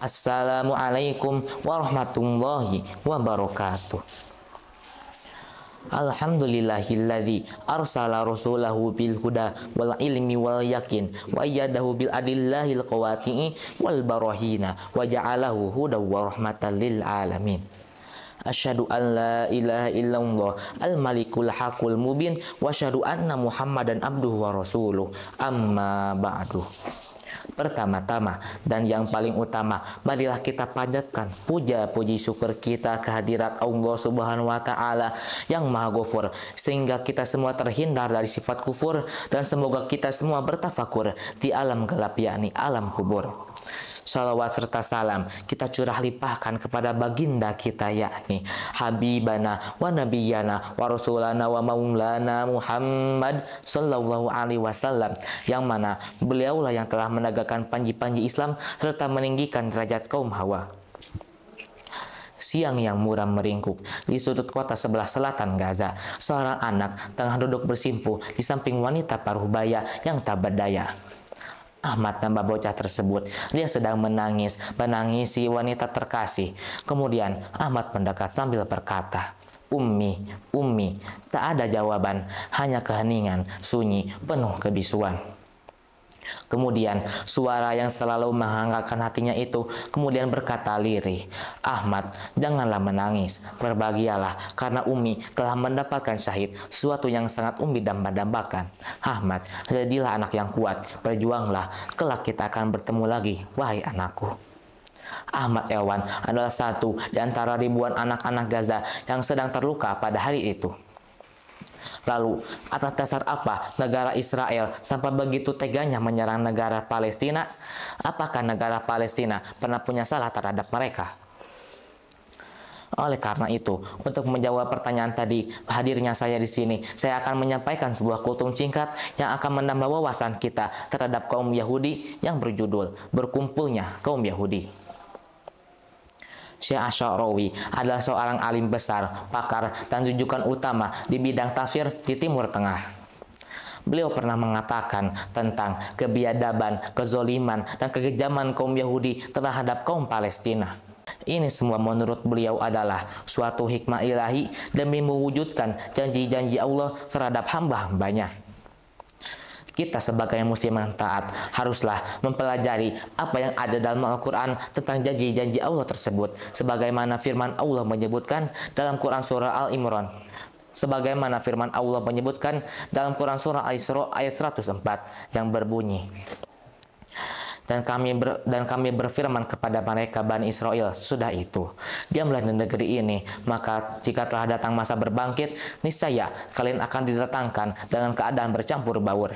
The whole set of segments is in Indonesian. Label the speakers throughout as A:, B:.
A: Assalamualaikum warahmatullahi wabarakatuh. Alhamdulillahilladzi arsala rasulahu bil huda wal ilmi wal yakin wa ayyadahu bil adillahil qawati'i wal barahina wa ja'alahu hudaw wa rahmatan lil alamin. Asyhadu an la ilaha illallah al malikul haqqul mubin wa asyhadu anna muhammadan abduhu wa rasuluh, amma ba'du. Pertama-tama dan yang paling utama, marilah kita panjatkan puja puji syukur kita kehadirat Allah Subhanahu wa taala yang Maha Ghafur, sehingga kita semua terhindar dari sifat kufur, dan semoga kita semua bertafakur di alam gelap, yakni alam kubur. Salawat serta salam kita curah limpahkan kepada baginda kita, yakni Habibana wa Nabiyana wa Rasulana wa Maulana Muhammad Sallallahu Alaihi Wasallam, yang mana beliaulah yang telah menegakkan panji-panji Islam serta meninggikan derajat kaum Hawa. Siang yang muram meringkuk di sudut kota sebelah selatan Gaza, seorang anak tengah duduk bersimpuh di samping wanita paruh baya yang tak berdaya. Ahmad, nama bocah tersebut, dia sedang menangisi wanita terkasih. Kemudian Ahmad mendekat sambil berkata, "Ummi, Ummi." Tak ada jawaban, hanya keheningan, sunyi, penuh kebisuan. Kemudian suara yang selalu menghangatkan hatinya itu kemudian berkata lirih, "Ahmad, janganlah menangis, berbahagialah karena Umi telah mendapatkan syahid, sesuatu yang sangat Umi dambakan. Ahmad, jadilah anak yang kuat, berjuanglah, kelak kita akan bertemu lagi, wahai anakku." Ahmad Elwan adalah satu di antara ribuan anak-anak Gaza yang sedang terluka pada hari itu. Lalu, atas dasar apa negara Israel sampai begitu teganya menyerang negara Palestina? Apakah negara Palestina pernah punya salah terhadap mereka? Oleh karena itu, untuk menjawab pertanyaan tadi, hadirnya saya di sini, saya akan menyampaikan sebuah kultum singkat yang akan menambah wawasan kita terhadap kaum Yahudi yang berjudul Berkumpulnya Kaum Yahudi. Syekh Asy'arawi adalah seorang alim besar, pakar, dan rujukan utama di bidang tafsir di Timur Tengah. Beliau pernah mengatakan tentang kebiadaban, kezoliman, dan kekejaman kaum Yahudi terhadap kaum Palestina. Ini semua menurut beliau adalah suatu hikmah ilahi demi mewujudkan janji-janji Allah terhadap hamba-hambanya. Kita sebagai muslim yang taat haruslah mempelajari apa yang ada dalam Al-Quran tentang janji-janji Allah tersebut, sebagaimana firman Allah menyebutkan dalam Quran surah Al-Imran. Sebagaimana firman Allah menyebutkan dalam Quran surah Al-Isra ayat 104 yang berbunyi, Dan kami berfirman kepada mereka Bani Israel, sudah itu, diamlah di negeri ini, maka jika telah datang masa berbangkit, niscaya kalian akan didatangkan dengan keadaan bercampur baur.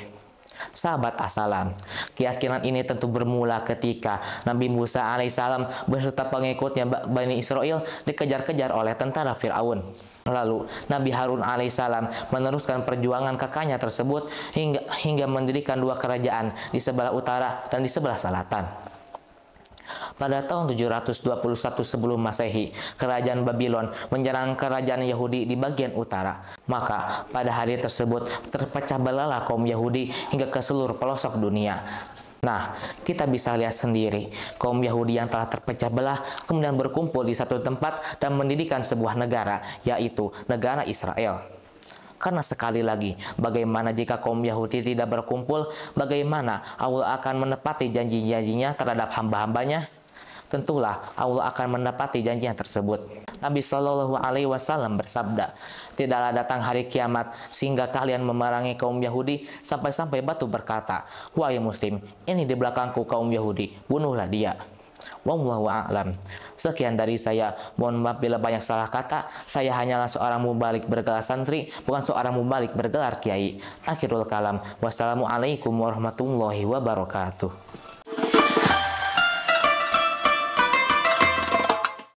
A: Sahabat assalam, keyakinan ini tentu bermula ketika Nabi Musa alaihissalam beserta pengikutnya Bani Israel dikejar-kejar oleh tentara Fir'aun. Lalu Nabi Harun alaihissalam meneruskan perjuangan kakaknya tersebut hingga mendirikan dua kerajaan di sebelah utara dan di sebelah selatan. Pada tahun 721 sebelum Masehi, kerajaan Babylon menyerang kerajaan Yahudi di bagian utara. Maka pada hari tersebut terpecah belalah kaum Yahudi hingga ke seluruh pelosok dunia. Nah, kita bisa lihat sendiri, kaum Yahudi yang telah terpecah belah kemudian berkumpul di satu tempat dan mendirikan sebuah negara, yaitu negara Israel. Karena sekali lagi, bagaimana jika kaum Yahudi tidak berkumpul, bagaimana Allah akan menepati janji-janjinya terhadap hamba-hambanya? Tentulah Allah akan menepati janjinya tersebut. Nabi Shallallahu Alaihi Wasallam bersabda, tidaklah datang hari kiamat sehingga kalian memerangi kaum Yahudi sampai-sampai batu berkata, "Wahai Muslim, ini di belakangku kaum Yahudi, bunuhlah dia." Wallahu a'lam. Sekian dari saya. Mohon maaf bila banyak salah kata. Saya hanyalah seorang mubalik bergelar santri, bukan seorang mubalik bergelar kiai. Akhirul kalam. Wassalamualaikum warahmatullahi wabarakatuh.